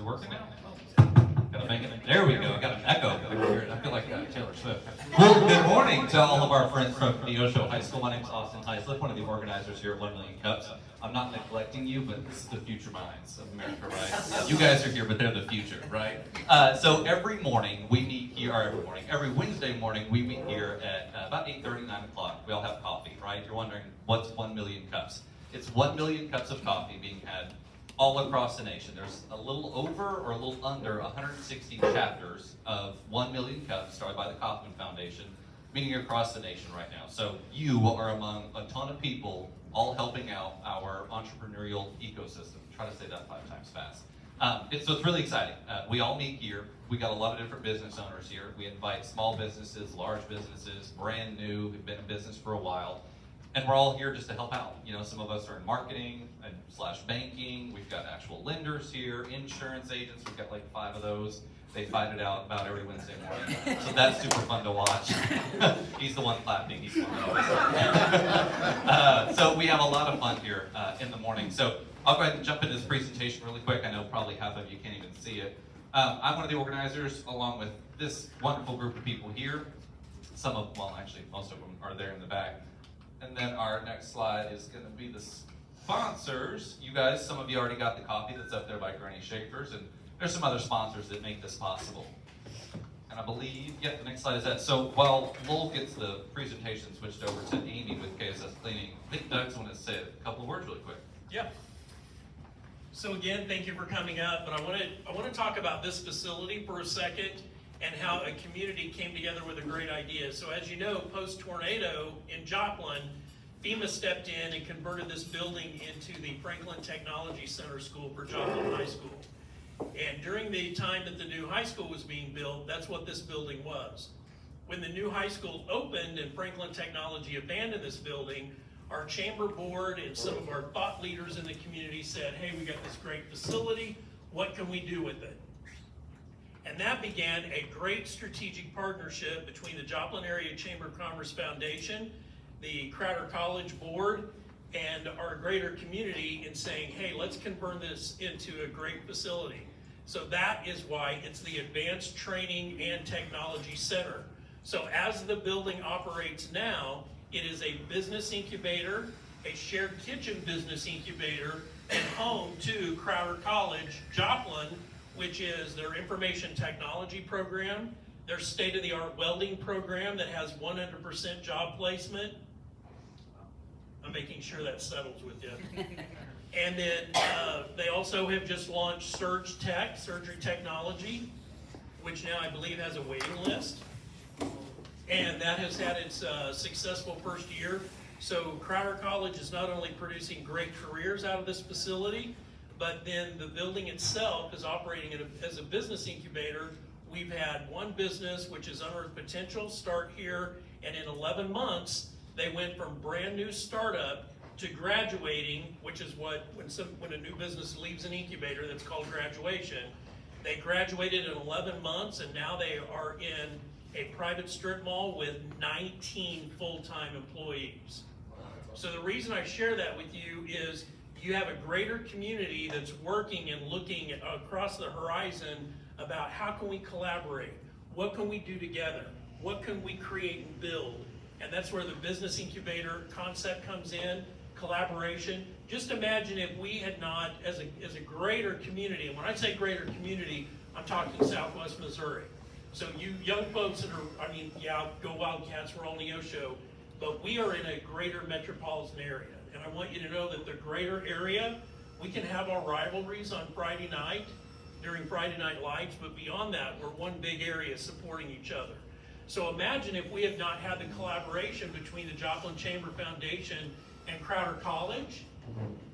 working now? Gotta make it. There we go. I got an echo. I feel like Taylor Swift. Well, good morning to all of our friends from Neosho High School. My name is Austin Heislip, one of the organizers here at 1 Million Cups. I'm not neglecting you, but this is the future minds of America, right? You guys are here, but they're the future, right? So every morning we meet here, or every Wednesday morning we meet here at about 8:30, 9 o'clock. We all have coffee, right? You're wondering, what's 1 million cups? It's 1 million cups of coffee being had all across the nation. There's a little over or a little under 160 chapters of 1 million cups started by the Kauffman Foundation, meeting across the nation right now. So you are among a ton of people all helping out our entrepreneurial ecosystem. Try to say that 5 times fast. So it's really exciting. We all meet here. We got a lot of different business owners here. We invite small businesses, large businesses, brand new, who've been in business for a while. And we're all here just to help out. You know, some of us are in marketing / banking. We've got actual lenders here, insurance agents. We've got like 5 of those. They fight it out about every Wednesday morning. So that's super fun to watch. He's the one clapping. He's the one always. So we have a lot of fun here in the morning. So I'll go ahead and jump into this presentation really quick. I know probably half of you can't even see it. I'm one of the organizers along with this wonderful group of people here. Actually, most of them are there in the back. And then our next slide is going to be the sponsors. You guys, some of you already got the coffee that's up there by Granny Schaefer's, and there's some other sponsors that make this possible. And I believe, the next slide is that. So while Lowell gets the presentation switched over to Amy with KSS Cleaning, I think Doug's going to say a couple of words really quick. Yeah. So again, thank you for coming up, but I want to talk about this facility for a second and how a community came together with a great idea. So as you know, post-tornado in Joplin, FEMA stepped in and converted this building into the Franklin Technology Center School for Joplin High School. And during the time that the new high school was being built, that's what this building was. When the new high school opened and Franklin Technology abandoned this building, our chamber board and some of our thought leaders in the community said, hey, we got this great facility, what can we do with it? And that began a great strategic partnership between the Joplin Area Chamber of Commerce Foundation, the Crowder College Board, and our greater community in saying, hey, let's convert this into a great facility. So that is why it's the Advanced Training and Technology Center. So as the building operates now, it is a business incubator, a shared kitchen business incubator, and home to Crowder College, Joplin, which is their information technology program, their state-of-the-art welding program that has 100% job placement. I'm making sure that settles with you. And then they also have just launched Surge Tech, surgery technology, which now I believe has a waiting list. And that has had its successful first year. So Crowder College is not only producing great careers out of this facility, but then the building itself is operating as a business incubator. We've had one business, which is Unearth Potential, start here, and in 11 months, they went from brand new startup to graduating, which is when a new business leaves an incubator, that's called graduation. They graduated in 11 months, and now they are in a private strip mall with 19 full-time employees. So the reason I share that with you is you have a greater community that's working and looking across the horizon about how can we collaborate, what can we do together, what can we create and build. And that's where the business incubator concept comes in, collaboration. Just imagine if we had not, as a greater community, and when I say greater community, I'm talking Southwest Missouri. So you young folks that are, go Wildcats, we're all Neosho, but we are in a greater metropolitan area. And I want you to know that the greater area, we can have our rivalries on Friday night, during Friday Night Lights, but beyond that, we're one big area supporting each other. So imagine if we had not had the collaboration between the Joplin Chamber Foundation and Crowder College,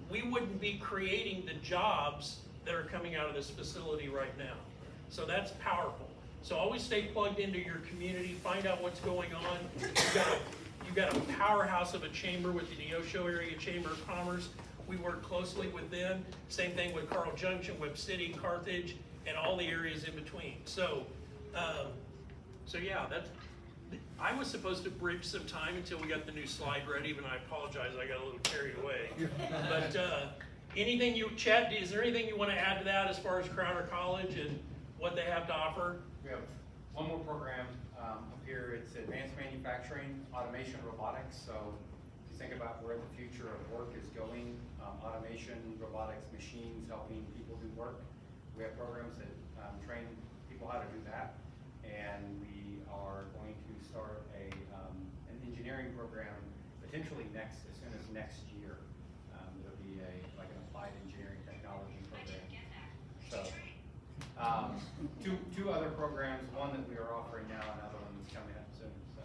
we wouldn't be creating the jobs that are coming out of this facility right now. So that's powerful. So always stay plugged into your community, find out what's going on. You've got a powerhouse of a chamber with the Neosho Area Chamber of Commerce. We work closely with them. Same thing with Carl Junction, Webb City, Carthage, and all the areas in between. So yeah, I was supposed to bridge some time until we got the new slide ready, but I apologize, I got a little carried away. anything Chet, is there anything you want to add to that as far as Crowder College and what they have to offer? We have one more program up here. It's advanced manufacturing, automation, robotics. So if you think about where the future of work is going, automation, robotics, machines helping people do work. We have programs that train people how to do that. And we are going to start an engineering program potentially as soon as next year. It'll be like an applied engineering technology program. So two other programs, one that we are offering now, another one that's coming up soon. So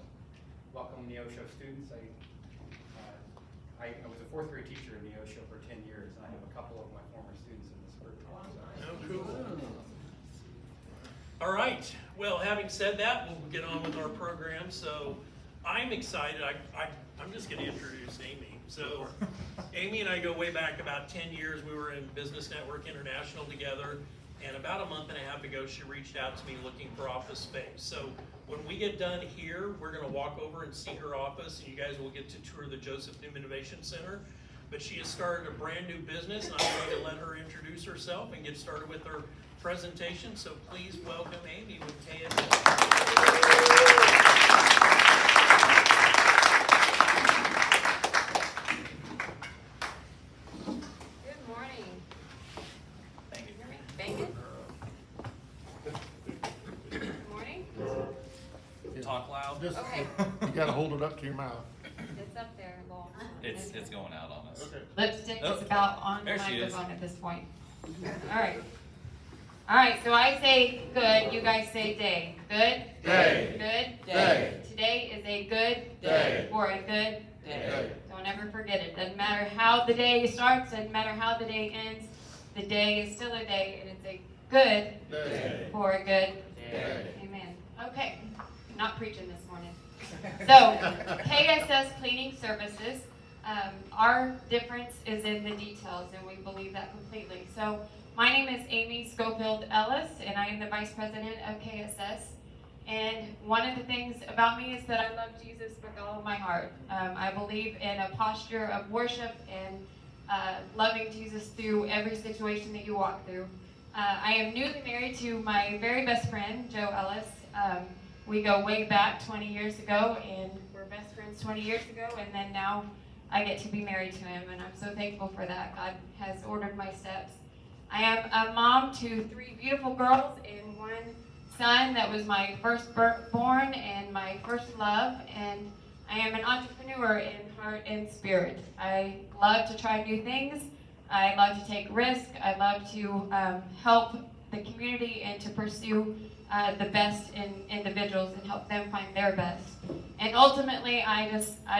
welcome Neosho students. I was a fourth grade teacher in Neosho for 10 years, and I have a couple of my former students in this group. So. Oh, cool. All right. Well, having said that, we'll get on with our program. So I'm excited. I'm just going to introduce Amy. So Amy and I go way back about 10 years. We were in Business Network International together. And about a month and a half ago, she reached out to me looking for office space. So when we get done here, we're going to walk over and see her office, and you guys will get to tour the Joseph Newman Innovation Center. But she has started a brand new business, and I'm going to let her introduce herself and get started with her presentation. So please welcome Amy with KSS. Talk loud. Just, Okay. you gotta hold it up to your mouth. It's up there, Lowell. It's going out on us. Okay. Lipstick Oh, is about on the there she is. microphone at this point. All right. All right, so I say good, you guys say day. Good? Day. Good? Day. Today is a good Day. for a good day. Day. Don't ever forget it. Doesn't matter how the day starts, doesn't matter how the day ends. The day is still a day, and it's a good Day. for a good Day. Amen. Okay, not preaching this morning. So, KSS Cleaning Services, our difference is in the details, and we believe that completely. So, my name is Amy Schofield Ellis, and I am the Vice President of KSS. And one of the things about me is that I love Jesus with all of my heart. I believe in a posture of worship and loving Jesus through every situation that you walk through. I am newly married to my very best friend, Joe Ellis. We go way back 20 years ago, and we're best friends 20 years ago, and then now I get to be married to him, and I'm so thankful for that. God has ordered my steps. I am a mom to 3 beautiful girls and 1 son that was my firstborn and my first love, and I am an entrepreneur in heart and spirit. I love to try new things. I love to take risks. I love to help the community and to pursue the best in individuals and help them find their best. And ultimately, I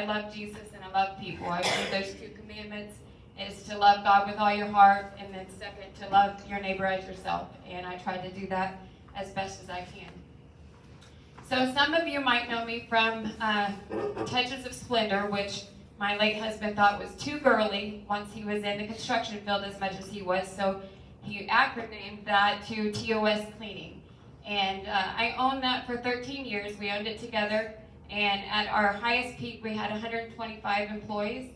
love Jesus and I love people. I believe those 2 commandments is to love God with all your heart, and then second, to love your neighbor as yourself. And I try to do that as best as I can. So some of you might know me from Touches of Splendor, which my late husband thought was too girly once he was in the construction field as much as he was. So he acronamed that to TOS Cleaning. And I owned that for 13 years. We owned it together. And at our highest peak, we had 125 employees.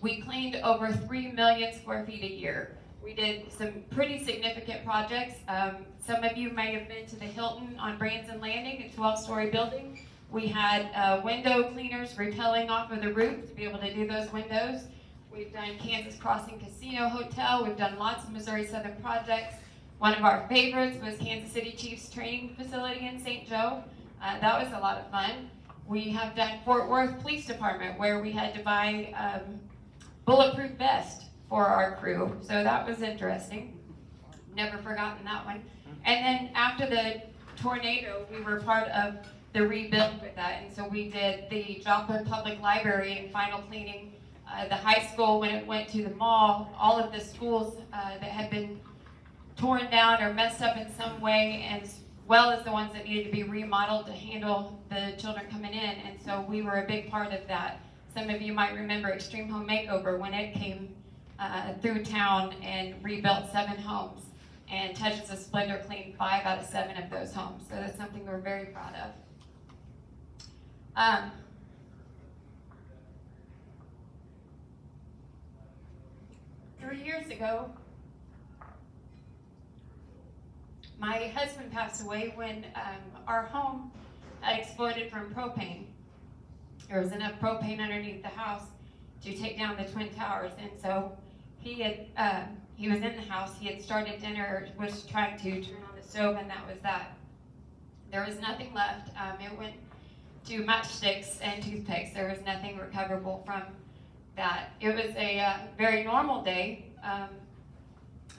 We cleaned over 3 million square feet a year. We did some pretty significant projects. Some of you may have been to the Hilton on Branson Landing, a 12-story building. We had window cleaners rappelling off of the roof to be able to do those windows. We've done Kansas Crossing Casino Hotel. We've done lots of Missouri Southern projects. One of our favorites was Kansas City Chiefs Training Facility in St. Joe. That was a lot of fun. We have done Fort Worth Police Department, where we had to buy bulletproof vest for our crew. So that was interesting. Never forgotten that one. And then after the tornado, we were part of the rebuild with that. And so we did the Joplin Public Library and final cleaning, the high school when it went to the mall, all of the schools that had been torn down or messed up in some way, as well as the ones that needed to be remodeled to handle the children coming in. And so we were a big part of that. Some of you might remember Extreme Home Makeover when it came through town and rebuilt 7 homes. And Touches of Splendor cleaned 5 out of 7 of those homes. So that's something we're very proud of. 3 years ago, my husband passed away when our home had exploded from propane. There was enough propane underneath the house to take down the Twin Towers, and so he was in the house. He had started dinner, was trying to turn on the stove, and that was that. There was nothing left. It went to matchsticks and toothpicks. There was nothing recoverable from that. It was a very normal day.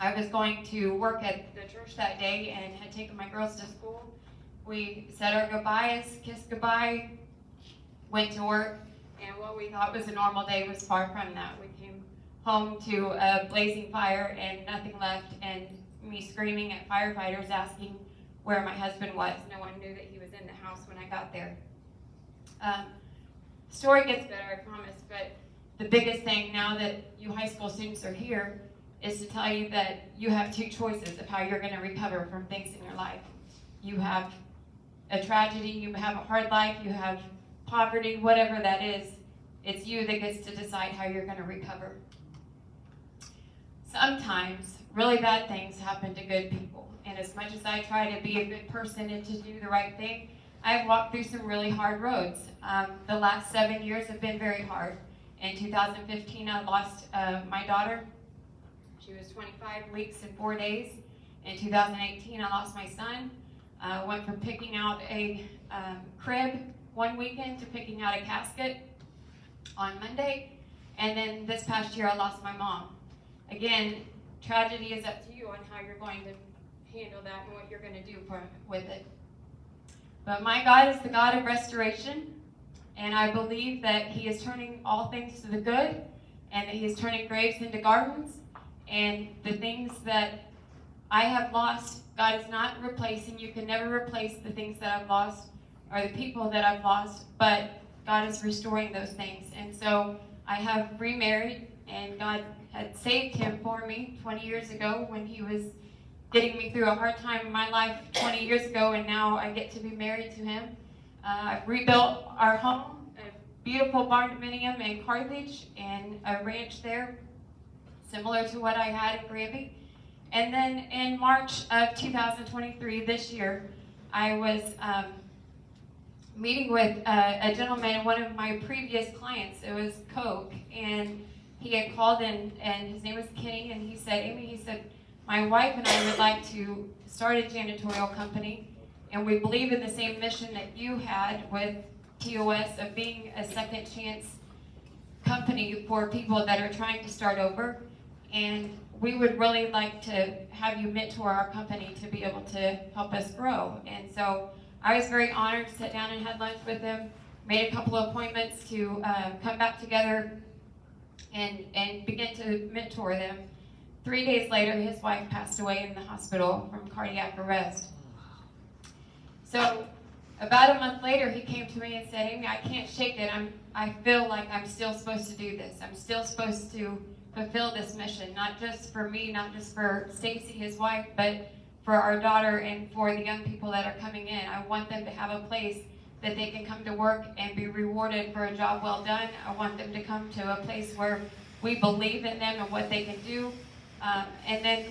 I was going to work at the church that day and had taken my girls to school. We said our goodbyes, kissed goodbye, went to work, and what we thought was a normal day was far from that. We came home to a blazing fire and nothing left, and me screaming at firefighters asking where my husband was. No one knew that he was in the house when I got there. Story gets better, I promise, but the biggest thing now that you high school students are here is to tell you that you have two choices of how you're going to recover from things in your life. You have a tragedy, you have a hard life, you have poverty, whatever that is, it's you that gets to decide how you're going to recover. Sometimes really bad things happen to good people, and as much as I try to be a good person and to do the right thing, I've walked through some really hard roads. The last 7 years have been very hard. In 2015, I lost my daughter. She was 25 weeks and 4 days. In 2018, I lost my son. Went from picking out a crib one weekend to picking out a casket on Monday. And then this past year, I lost my mom. Again, tragedy is up to you on how you're going to handle that and what you're going to do with it. But my God is the God of restoration, and I believe that He is turning all things to the good, and that He is turning graves into gardens, and the things that I have lost, God is not replacing. You can never replace the things that I've lost or the people that I've lost, but God is restoring those things. And so I have remarried, and God had saved him for me 20 years ago when he was getting me through a hard time in my life 20 years ago, and now I get to be married to him. I've rebuilt our home, a beautiful barn dominium in Carthage and a ranch there, similar to what I had in Granby. And then in March of 2023, this year, I was meeting with a gentleman, one of my previous clients. It was Coke, and he had called in, and his name was Kenny, and he said, Amy, he said, my wife and I would like to start a janitorial company, and we believe in the same mission that you had with TOS of being a second chance company for people that are trying to start over, and we would really like to have you mentor our company to be able to help us grow. And so I was very honored to sit down and have lunch with him, made a couple of appointments to come back together and begin to mentor them. 3 days later, his wife passed away in the hospital from cardiac arrest. So about a month later, he came to me and said, Amy, I can't shake it. I feel like I'm still supposed to do this. I'm still supposed to fulfill this mission, not just for me, not just for Stacy, his wife, but for our daughter and for the young people that are coming in. I want them to have a place that they can come to work and be rewarded for a job well done. I want them to come to a place where we believe in them and what they can do. And then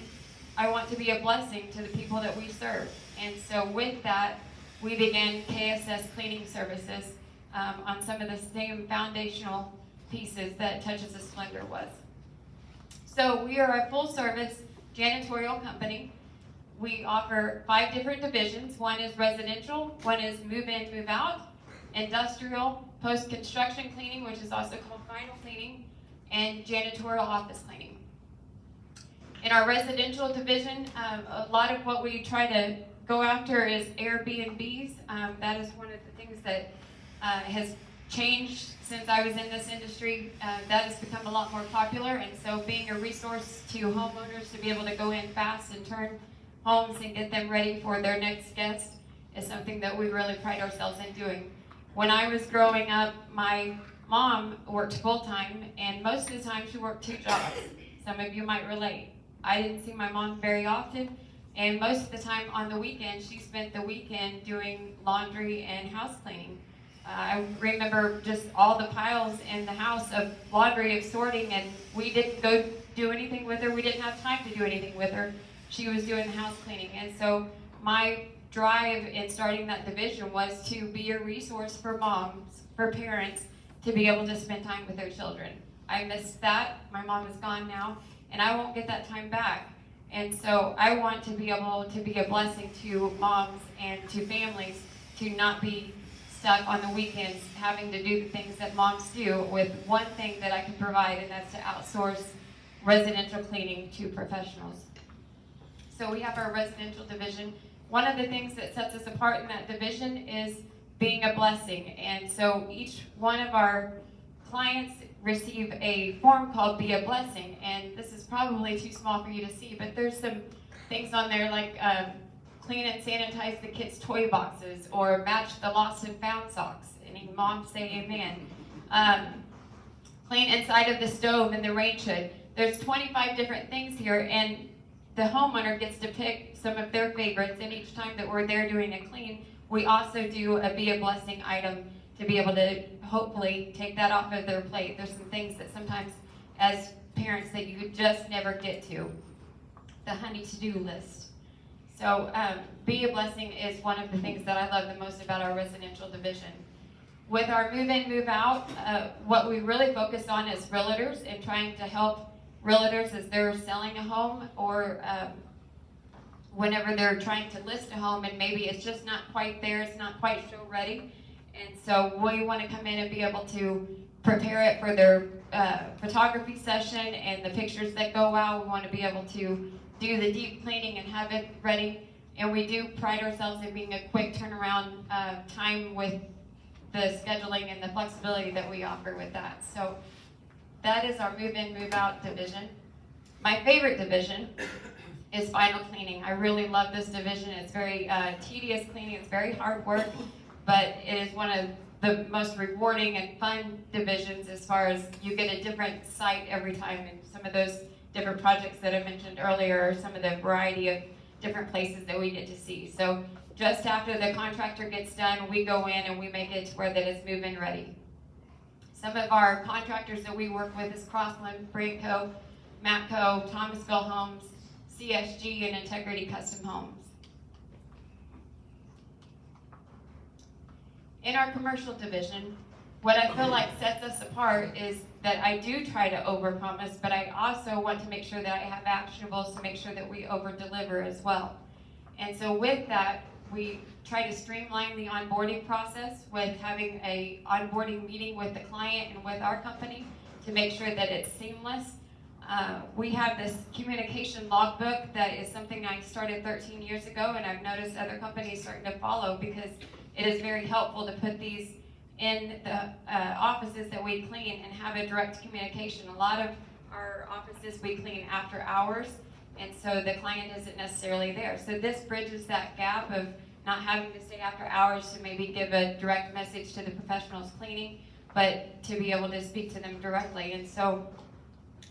I want to be a blessing to the people that we serve. And so with that, we began KSS Cleaning Services on some of the same foundational pieces that Touches of Splendor was. So we are a full-service janitorial company. We offer 5 different divisions. One is residential, one is move-in, move-out, industrial, post-construction cleaning, which is also called final cleaning, and janitorial office cleaning. In our residential division, a lot of what we try to go after is Airbnbs. That is one of the things that has changed since I was in this industry. That has become a lot more popular, and so being a resource to homeowners to be able to go in fast and turn homes and get them ready for their next guest is something that we really pride ourselves in doing. When I was growing up, my mom worked full-time, and most of the time she worked 2 jobs. Some of you might relate. I didn't see my mom very often, and most of the time on the weekend, she spent the weekend doing laundry and house cleaning. I remember just all the piles in the house of laundry, of sorting, and we didn't go do anything with her. We didn't have time to do anything with her. She was doing the house cleaning. And so my drive in starting that division was to be a resource for moms, for parents, to be able to spend time with their children. I missed that. My mom is gone now, and I won't get that time back. And so I want to be able to be a blessing to moms and to families to not be stuck on the weekends having to do the things that moms do with one thing that I can provide, and that's to outsource residential cleaning to professionals. So we have our residential division. One of the things that sets us apart in that division is being a blessing. And so each one of our clients receive a form called Be a Blessing. And this is probably too small for you to see, but there's some things on there like clean and sanitize the kids' toy boxes, or match the lost and found socks. Any moms say amen. Clean inside of the stove and the range hood. There's 25 different things here, and the homeowner gets to pick some of their favorites, and each time that we're there doing a clean, we also do a Be a Blessing item to be able to hopefully take that off of their plate. There's some things that sometimes as parents that you just never get to. The honey to-do list. So Be a Blessing is one of the things that I love the most about our residential division. With our move-in, move-out, what we really focus on is realtors and trying to help realtors as they're selling a home, or whenever they're trying to list a home and maybe it's just not quite there, it's not quite show ready. And so we want to come in and be able to prepare it for their photography session and the pictures that go out. We want to be able to do the deep cleaning and have it ready. And we do pride ourselves in being a quick turnaround time with the scheduling and the flexibility that we offer with that. So that is our move-in, move-out division. My favorite division is final cleaning. I really love this division. It's very tedious cleaning. It's very hard work, but it is one of the most rewarding and fun divisions as far as you get a different site every time, and some of those different projects that I mentioned earlier are some of the variety of different places that we get to see. So just after the contractor gets done, we go in and we make it to where that it's move-in ready. Some of our contractors that we work with is Crossland, Branco, Matco, Thomasville Homes, CSG, and Integrity Custom Homes. In our commercial division, what I feel like sets us apart is that I do try to overpromise, but I also want to make sure that I have actionables to make sure that we over-deliver as well. And so with that, we try to streamline the onboarding process with having a onboarding meeting with the client and with our company to make sure that it's seamless. We have this communication logbook that is something I started 13 years ago, and I've noticed other companies starting to follow because it is very helpful to put these in the offices that we clean and have a direct communication. A lot of our offices we clean after hours, and so the client isn't necessarily there. So this bridges that gap of not having to stay after hours to maybe give a direct message to the professionals cleaning, but to be able to speak to them directly. And so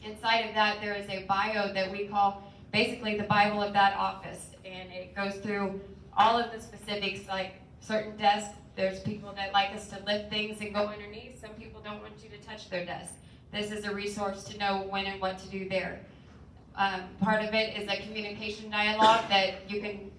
inside of that, there is a bio that we call basically the Bible of that office, and it goes through all of the specifics, like certain desks. There's people that like us to lift things and go underneath. Some people don't want you to touch their desk. This is a resource to know when and what to do there. Part of it is a communication dialogue that you can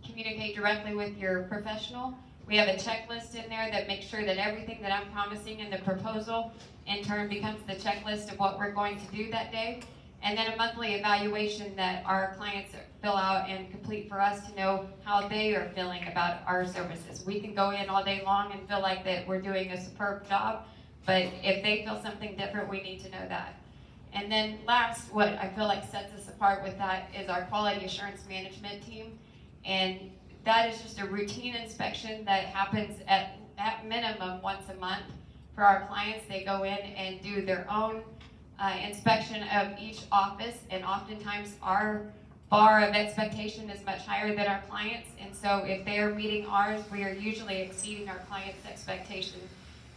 communicate directly with your professional. We have a checklist in there that makes sure that everything that I'm promising in the proposal in turn becomes the checklist of what we're going to do that day. And then a monthly evaluation that our clients fill out and complete for us to know how they are feeling about our services. We can go in all day long and feel like that we're doing a superb job, but if they feel something different, we need to know that. And then last, what I feel like sets us apart with that is our quality assurance management team. And that is just a routine inspection that happens at minimum once a month for our clients. They go in and do their own inspection of each office, and oftentimes our bar of expectation is much higher than our clients, and so if they are meeting ours, we are usually exceeding our clients' expectation.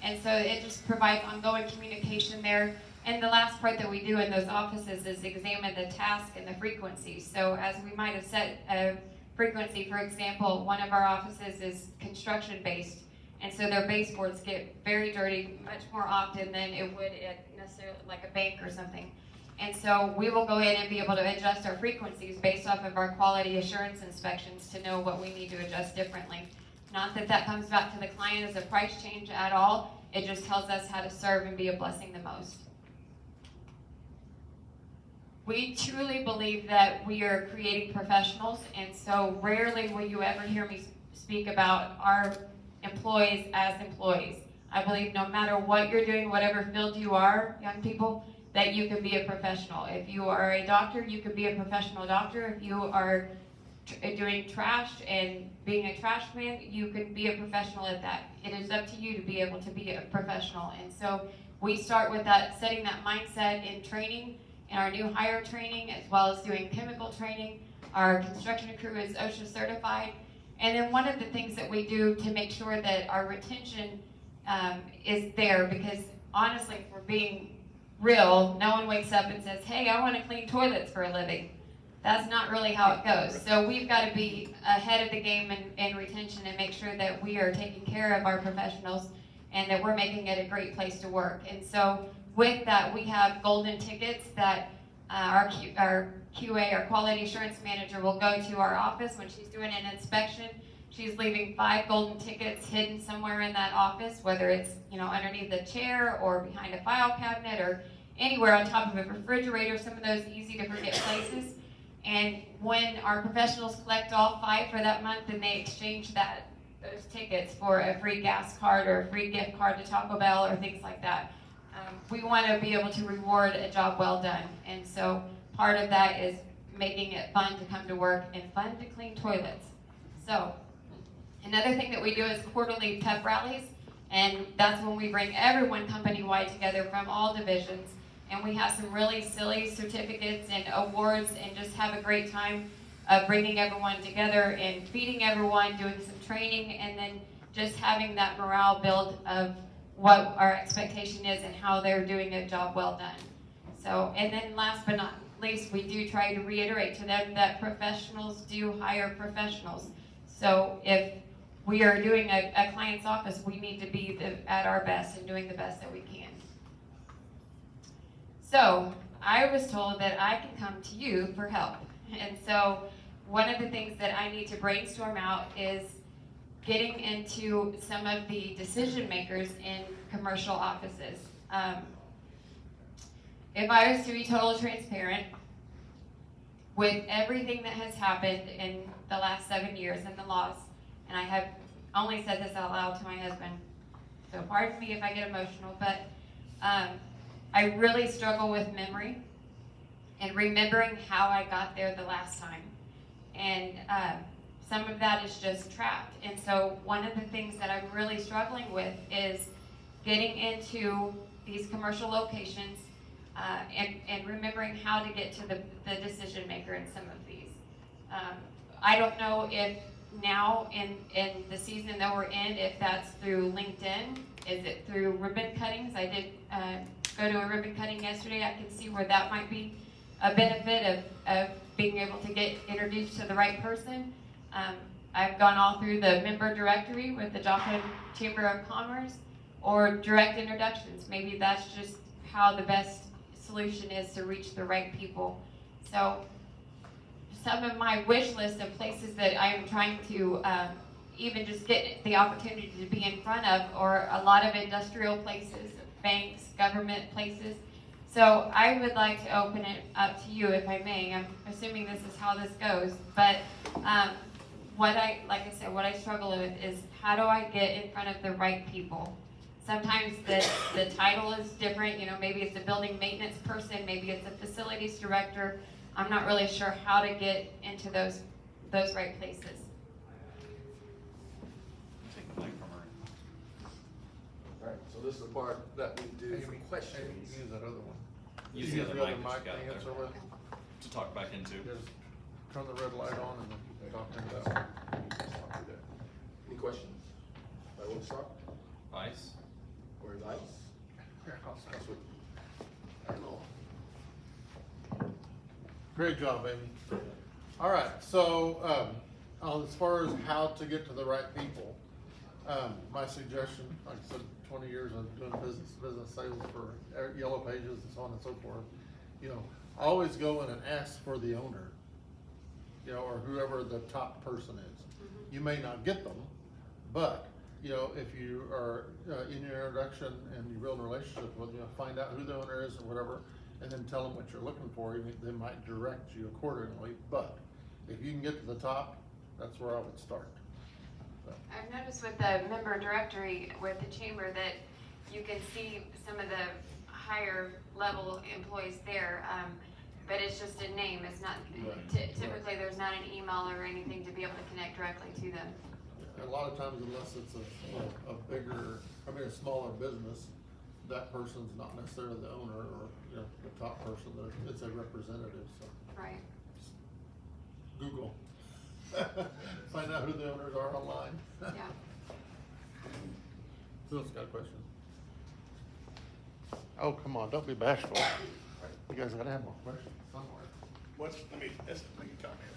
And so it just provides ongoing communication there. And the last part that we do in those offices is examine the task and the frequency. So as we might have set a frequency, for example, one of our offices is construction based, And so their baseboards get very dirty much more often than it would at necessarily like a bank or something. And so we will go in and be able to adjust our frequencies based off of our quality assurance inspections to know what we need to adjust differently. Not that that comes back to the client as a price change at all. It just tells us how to serve and be a blessing the most. We truly believe that we are creating professionals, and so rarely will you ever hear me speak about our employees as employees. I believe no matter what you're doing, whatever field you are, young people, that you can be a professional. If you are a doctor, you can be a professional doctor. If you are doing trash and being a trash man, you can be a professional at that. It is up to you to be able to be a professional. And so we start with that, setting that mindset in training, in our new hire training, as well as doing chemical training. Our construction crew is OSHA certified. And then one of the things that we do to make sure that our retention is there, because honestly, if we're being real, no one wakes up and says, hey, I want to clean toilets for a living. That's not really how it goes. So we've got to be ahead of the game in retention and make sure that we are taking care of our professionals and that we're making it a great place to work. And so with that, we have golden tickets that our QA, our quality assurance manager, will go to our office when she's doing an inspection. She's leaving 5 golden tickets hidden somewhere in that office, whether it's underneath a chair or behind a file cabinet or anywhere on top of a refrigerator, some of those easy to forget places. And when our professionals collect all 5 for that month, then they exchange those tickets for a free gas card or a free gift card to Taco Bell or things like that. We want to be able to reward a job well done. And so part of that is making it fun to come to work and fun to clean toilets. So another thing that we do is quarterly pep rallies. And that's when we bring everyone company-wide together from all divisions. And we have some really silly certificates and awards and just have a great time of bringing everyone together and feeding everyone, doing some training, and then just having that morale build of what our expectation is and how they're doing a job well done. So, and then last but not least, we do try to reiterate to them that professionals do hire professionals. So if we are doing a client's office, we need to be at our best and doing the best that we can. So I was told that I can come to you for help. And so one of the things that I need to brainstorm out is getting into some of the decision makers in commercial offices. If I was to be totally transparent, with everything that has happened in the last 7 years and the loss, and I have only said this out loud to my husband, so pardon me if I get emotional, but I really struggle with memory and remembering how I got there the last time. And some of that is just trapped. And so one of the things that I'm really struggling with is getting into these commercial locations and remembering how to get to the decision maker in some of these. I don't know if now in the season that we're in, if that's through LinkedIn, is it through ribbon cuttings? I did go to a ribbon cutting yesterday. I can see where that might be a benefit of being able to get introduced to the right person. I've gone all through the member directory with the Joplin Chamber of Commerce or direct introductions. Maybe that's just how the best solution is to reach the right people. So some of my wish list of places that I am trying to even just get the opportunity to be in front of, or a lot of industrial places, banks, government places. So I would like to open it up to you, if I may. I'm assuming this is how this goes, but what I struggle with is how do I get in front of the right people? Sometimes the title is different. Maybe it's a building maintenance person, maybe it's a facilities director. I'm not really sure how to get into those right places. Take the mic from her. All right, so this is the part that we do for questions. Use that other one. Use the other mic that you got to answer there with. to talk back into. Just turn the red light on and then talk into that one. Any questions? I want to start. Vice. Where's Ice? That's what, I don't know. Great job, baby. All right, so as far as how to get to the right people, My suggestion, like I said, 20 years of doing business sales for Yellow Pages and so on and so forth, you know, always go in and ask for the owner, you know, or whoever the top person is. You may not get them, but, you know, if you are in your introduction and you build a relationship with them, find out who the owner is or whatever, and then tell them what you're looking for. They might direct you accordingly, but if you can get to the top, that's where I would start. So. I've noticed with the member directory with the chamber that you can see some of the higher level employees there, but it's just a name. It's not, typically there's not an email or anything to be able to connect directly to them. A lot of times, unless it's a bigger, a smaller business, that person's not necessarily the owner or, you know, the top person. It's a representative. So Right. Google, find out who the owners are online. Yeah. Who else got a question? Oh, come on! Don't be bashful. You guys gotta have more questions somewhere. Let me make a comment.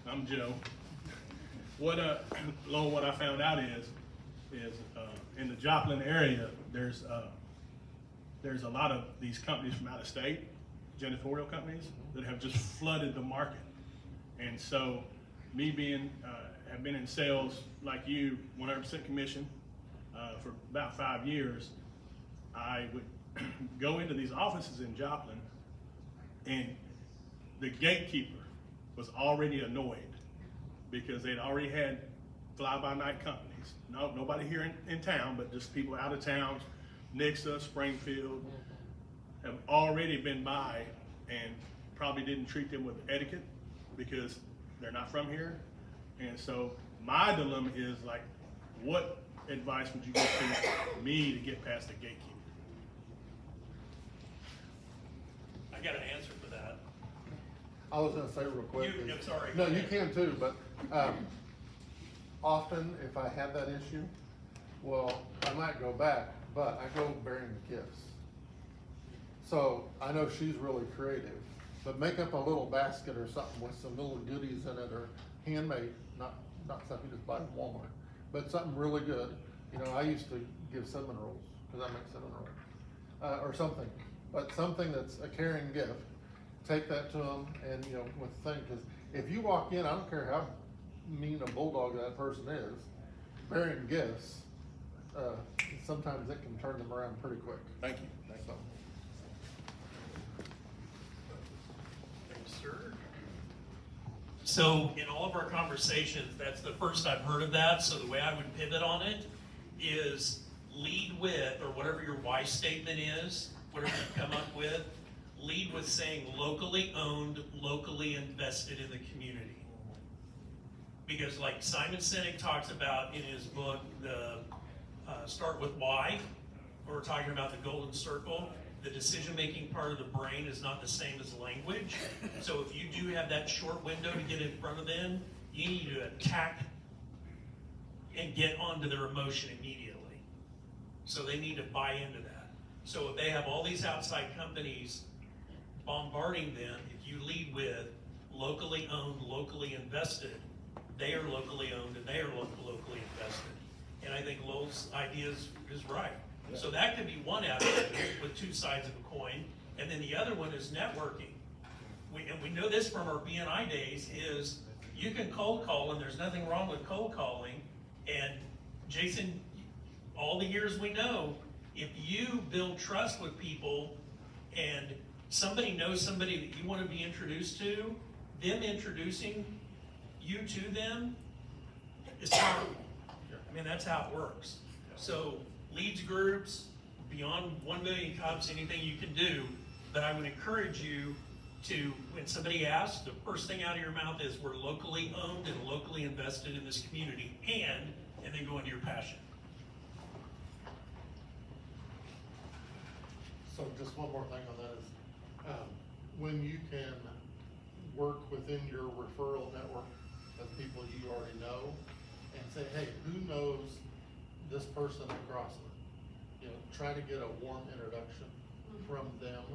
I'm Joe. What I found out is in the Joplin area, there's a lot of these companies from out of state, janitorial companies, that have just flooded the market. And so, me being have been in sales like you, 100% commission for about 5 years, I would go into these offices in Joplin, and the gatekeeper was already annoyed because they'd already had fly-by-night companies. Nobody here in town, but just people out of town, Nixa, Springfield, have already been by and probably didn't treat them with etiquette because they're not from here. And so my dilemma is like, what advice would you give to me to get past the gatekeeper? I got an answer for that. I was gonna say real quick. I'm sorry. No, you can too, but often if I have that issue, well, I might go back, but I go bearing gifts. So I know she's really creative, but make up a little basket or something with some little goodies in it, or handmade, not stuff you just buy from Walmart, but something really good. You know, I used to give cinnamon rolls, because I make cinnamon rolls, or something, but something that's a caring gift. Take that to them, and, you know, with the thing, because if you walk in, I don't care how mean a bulldog that person is, bearing gifts, sometimes it can turn them around pretty quick. Thank you. So. Thanks, sir. So in all of our conversations, that's the first I've heard of that. So the way I would pivot on it is lead with, or whatever your why statement is, whatever you come up with, lead with saying locally owned, locally invested in the community. Because like Simon Sinek talks about in his book, the Start With Why, where we're talking about the golden circle, the decision-making part of the brain is not the same as language. So if you do have that short window to get in front of them, you need to attack and get onto their emotion immediately. So they need to buy into that. So if they have all these outside companies bombarding them, if you lead with locally owned, locally invested, they are locally owned and they are locally invested. And I think Lowell's idea is right. Yeah. So that could be one avenue with two sides of a coin. And then the other one is networking. And we know this from our BNI days is you can cold call, and there's nothing wrong with cold calling. And Jason, all the years we know, if you build trust with people and somebody knows somebody that you want to be introduced to, them introducing you to them is powerful. I mean, that's how it works. So leads groups, beyond 1 million cups, anything you can do, but I would encourage you to, when somebody asks, the first thing out of your mouth is we're locally owned and locally invested in this community, and then go into your passion. So just one more thing on that is, when you can work within your referral network of people you already know, and say, hey, who knows this person at Crossland? You know, try to get a warm introduction from them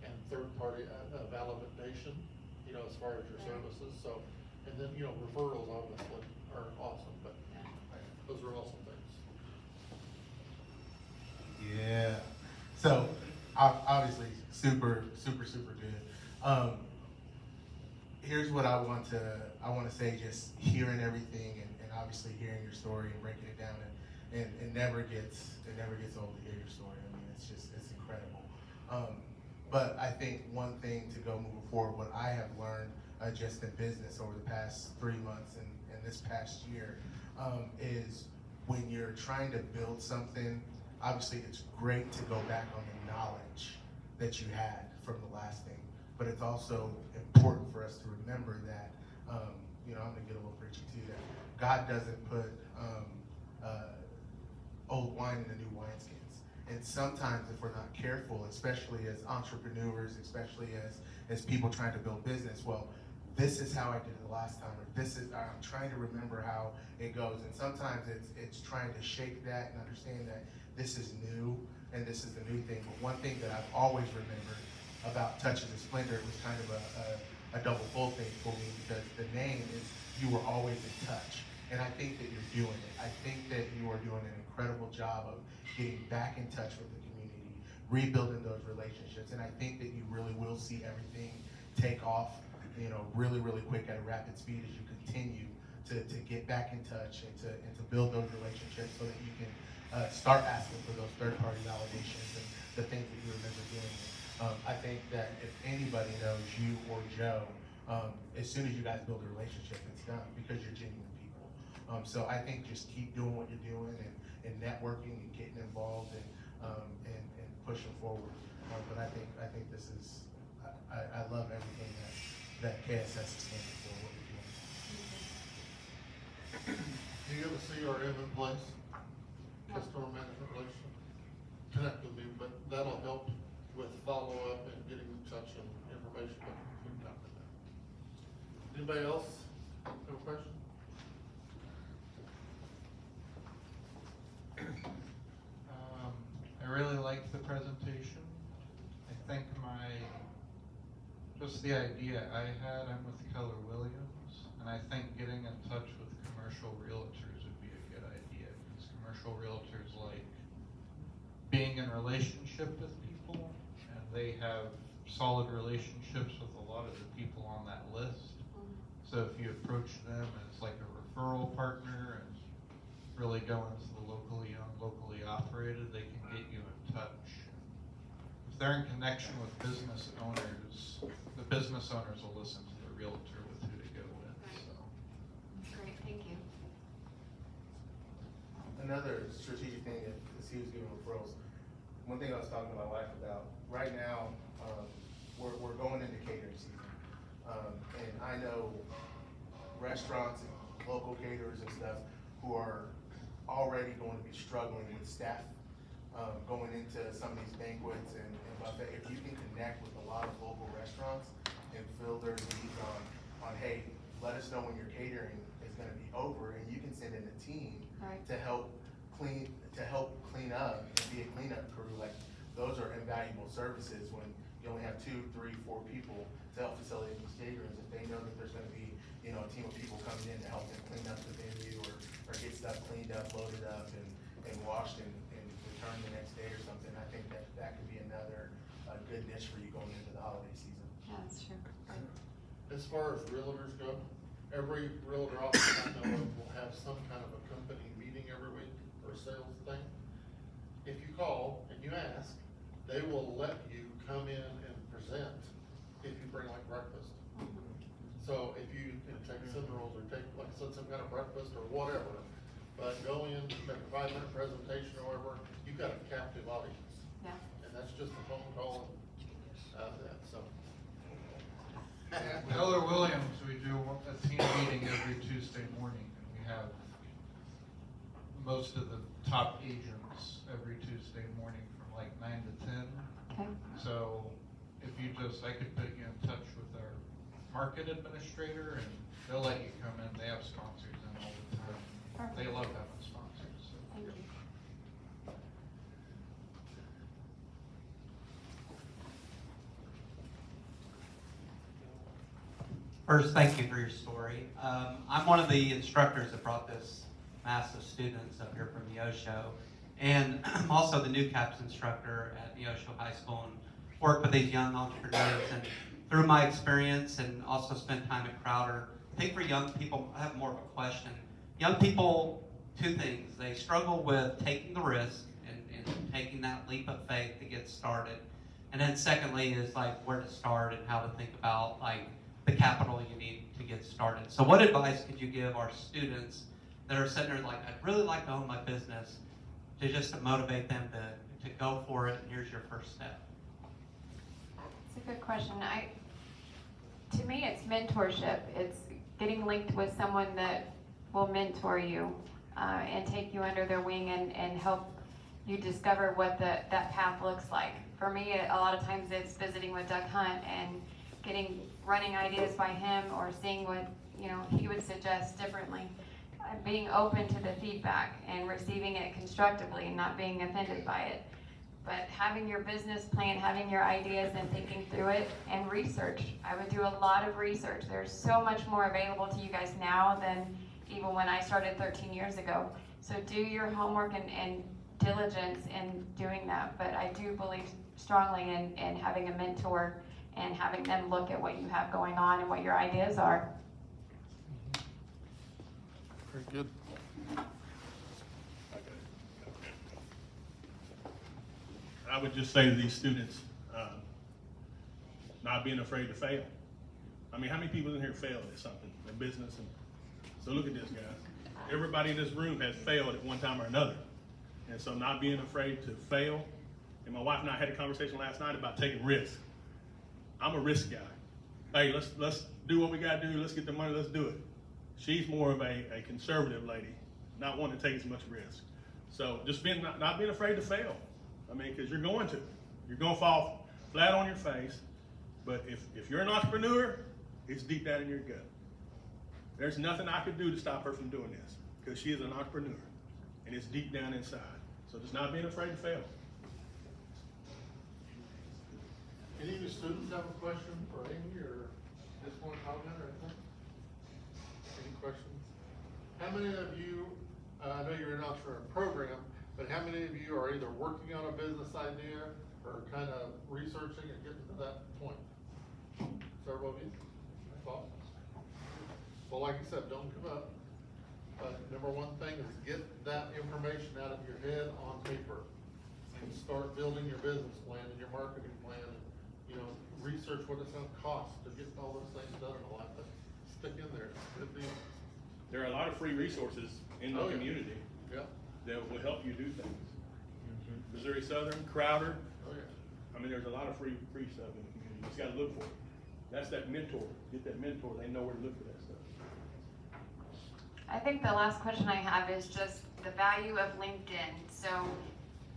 and third-party validation, you know, as far as your services. So, And then, referrals obviously are awesome, but those are awesome things. Yeah. So obviously super good. Here's what I want to say, just hearing everything and obviously hearing your story and breaking it down, and it never gets old to hear your story. I mean, it's incredible. But I think one thing to go moving forward, what I have learned just in business over the past 3 months and this past year, is when you're trying to build something, obviously it's great to go back on the knowledge that you had from the last thing, but it's also important for us to remember that, I'm gonna get a little preachy too, that God doesn't put old wine in the new wineskins. And sometimes if we're not careful, especially as entrepreneurs, especially as people trying to build business, well, this is how I did it the last time, or I'm trying to remember how it goes. And sometimes it's trying to shake that and understand that this is new and this is the new thing. But one thing that I've always remembered about Touches of Splendor, it was kind of a double fold thing for me, because the name is You Were Always in Touch. And I think that you're doing it. I think that you are doing an incredible job of getting back in touch with the community, rebuilding those relationships. And I think that you really will see everything take off, really quick at a rapid speed as you continue to get back in touch and to build those relationships, so that you can start asking for those third-party validations and the things that you remember doing. I think that if anybody knows you or Joe, as soon as you guys build a relationship, it's done, because you're genuine people. So I think just keep doing what you're doing and networking and getting involved and pushing forward. But I think this is, I love everything that KSS is standing for, what you're doing. Do you have a CRM in place? Customer management relation? Connect with me, but that'll help with follow-up and getting in touch and information, but we can talk about that. Anybody else have a question? I really liked the presentation. I think just the idea I had, I'm with Keller Williams, and I think getting in touch with commercial realtors would be a good idea, because commercial realtors like being in relationship with people, and they have solid relationships with a lot of the people on that list. So if you approach them as like a referral partner and really go into the locally owned, locally operated, they can get you in touch. If they're in connection with business owners, the business owners will listen to the realtor with who to go with. So. Great, thank you. Another strategic thing that he was giving referrals. One thing I was talking to my wife about, right now, we're going into catering season. And I know restaurants and local caterers and stuff who are already going to be struggling with staff going into some of these banquets and buffet. If you can connect with a lot of local restaurants and fill their needs on hey, let us know when your catering is going to be over, and you can send in a team to help clean up and be a cleanup crew. Like, those are invaluable services when you only have 2, 3, 4 people to help facilitate these caterings. If they know that there's going to be a team of people coming in to help them clean up the venue or get stuff cleaned up, loaded up, and washed and returned the next day or something, I think that could be another good niche for you going into the holiday season. Yeah, that's true. As far as realtors go, every realtor office I know of will have some kind of a company meeting every week or sales thing. If you call and you ask, they will let you come in and present if you bring like breakfast. So if you take cinnamon rolls or take, like I said, some kind of breakfast or whatever, but go in, make a 5-minute presentation or whatever, you've got a captive audience. Yeah. And that's just a phone call and that, so. At Keller Williams, we do a team meeting every Tuesday morning, and we have most of the top agents every Tuesday morning from like 9 to 10. Okay. So if you I could put you in touch with our market administrator, and they'll let you come in. They have sponsors in all the time. Perfect. They love having sponsors. So. Thank you. First, thank you for your story. I'm one of the instructors that brought this mass of students up here from Neosho, and I'm also the new CAPS instructor at Neosho High School and work with these young entrepreneurs. And through my experience and also spend time at Crowder, I think for young people, I have more of a question. Young people, two things. They struggle with taking the risk and taking that leap of faith to get started. And then secondly is like where to start and how to think about like the capital you need to get started. So what advice could you give our students that are sitting there like, I'd really like to own my business, to just to motivate them to go for it, and here's your first step? It's a good question. To me, it's mentorship. It's getting linked with someone that will mentor you and take you under their wing and help you discover what that path looks like. For me, a lot of times it's visiting with Doug Hunt and running ideas by him or seeing what he would suggest differently. Being open to the feedback and receiving it constructively and not being offended by it. But having your business plan, having your ideas and thinking through it, and research. I would do a lot of research. There's so much more available to you guys now than even when I started 13 years ago. So do your homework and diligence in doing that. But I do believe strongly in having a mentor and having them look at what you have going on and what your ideas are. Very good. I would just say to these students, not being afraid to fail. I mean, how many people in here failed at something, in business? So look at this, guys. Everybody in this room has failed at one time or another. And so not being afraid to fail. And my wife and I had a conversation last night about taking risks. I'm a risk guy. Hey, let's do what we gotta do. Let's get the money, let's do it. She's more of a conservative lady, not wanting to take as much risk. So just not being afraid to fail. I mean, because you're going to. You're going to fall flat on your face. But if you're an entrepreneur, it's deep down in your gut. There's nothing I could do to stop her from doing this because she is an entrepreneur. And it's deep down inside. So just not being afraid to fail. Any of the students have a question for Amy or just want to comment or anything? Any questions? How many of you, I know you're an entrepreneur program, but how many of you are either working on a business idea or kind of researching and getting to that point? Several of you? Thoughts? Well, like you said, don't give up. But number one thing is get that information out of your head on paper and start building your business plan and your marketing plan and, research what it's going to cost to get all those things done in life. But stick in there. It's a good deal. There are a lot of free resources in the community that will help you do things. Missouri Southern, Crowder. Oh, yeah. I mean, there's a lot of free stuff in the community. You just got to look for it. That's that mentor. Get that mentor. They know where to look for that stuff. I think the last question I have is just the value of LinkedIn. So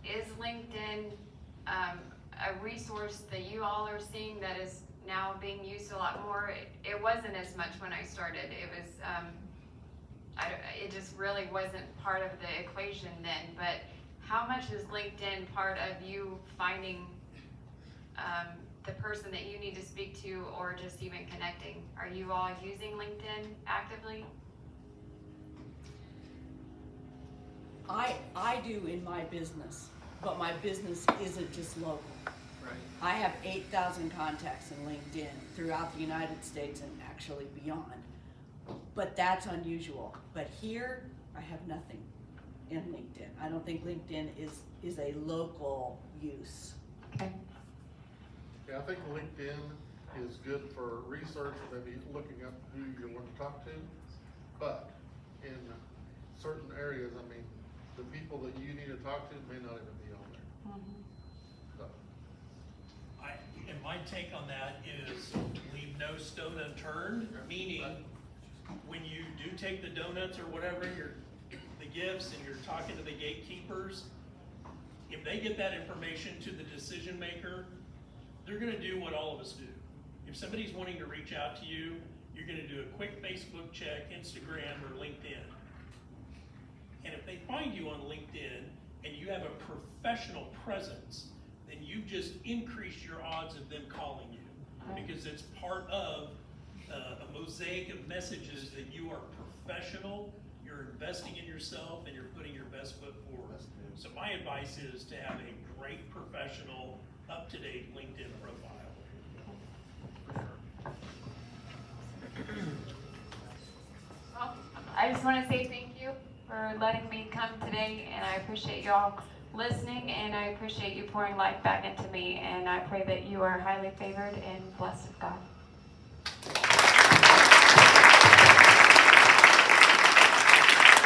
is LinkedIn a resource that you all are seeing that is now being used a lot more? It wasn't as much when I started. It was, it just really wasn't part of the equation then. But how much is LinkedIn part of you finding the person that you need to speak to or just even connecting? Are you all using LinkedIn actively? I do in my business, but my business isn't just local. Right. I have 8,000 contacts in LinkedIn throughout the United States and actually beyond. But that's unusual. But here, I have nothing in LinkedIn. I don't think LinkedIn is a local use. Okay. Yeah, I think LinkedIn is good for research, maybe looking up who you want to talk to. But in certain areas, I mean, the people that you need to talk to may not even be on there. So, And my take on that is leave no stone unturned, meaning when you do take the donuts or whatever, the gifts, and you're talking to the gatekeepers, if they get that information to the decision maker, they're gonna do what all of us do. If somebody's wanting to reach out to you, you're gonna do a quick Facebook check, Instagram, or LinkedIn. And if they find you on LinkedIn and you have a professional presence, then you've just increased your odds of them calling you, because it's part of a mosaic of messages that you are professional, you're investing in yourself, and you're putting your best foot forward. So my advice is to have a great professional, up-to-date LinkedIn profile. Well, I just want to say thank you for letting me come today, and I appreciate y'all listening, and I appreciate you pouring life back into me, and I pray that you are highly favored and blessed of God.